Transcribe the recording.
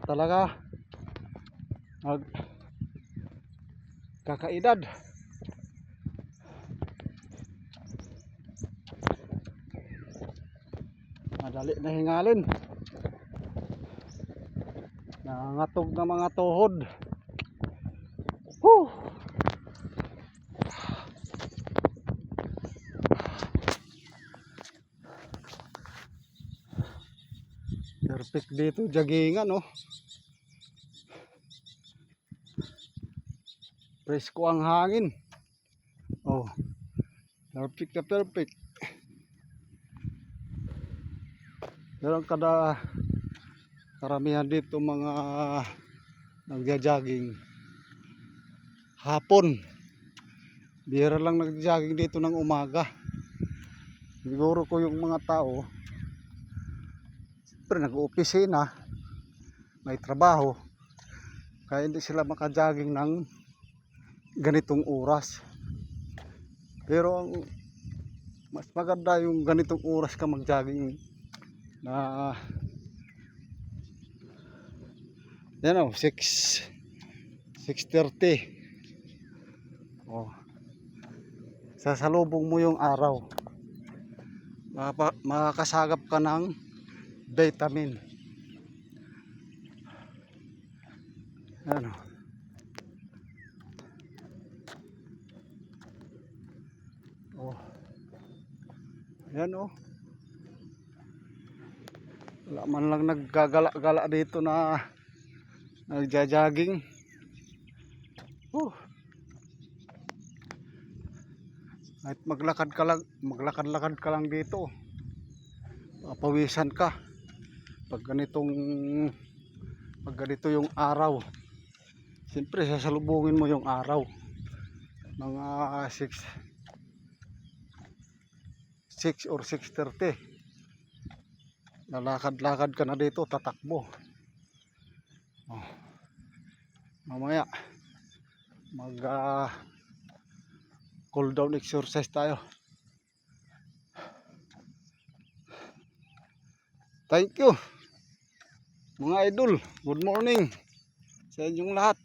talaga kakaedad. Madali na hingalin. Nangangatog na mga tuhod. Woo! Perfect dito jaggingan, oh. Presko ang hangin. Oh. Perfect na perfect. Pero karamihan dito mga nagja-jogging hapon. Bihira lang nagja-jogging dito ng umaga. Siguro ko yung mga tao siyempre nag-opisina, may trabaho, kaya hindi sila maka-jogging ng ganitong oras. Pero mas maganda yung ganitong oras ka mag-jogging na yan, oh, 6:30. Oh. Sasalubong mo yung araw. Makakasagap ka ng vitamin. Ano? Oh. Yan, oh. Wala man lang naggagala-gala dito na nagja-jogging. Kahit maglakad-lakad ka lang dito, pawisan ka pag ganito yung araw. Siyempre sasalubungin mo yung araw mga 6 or 6:30. Lalakad-lakad ka na dito, tatakbo. Oh. Mamaya mag cool down exercise tayo. Thank you mga idol. Good morning sa inyong lahat.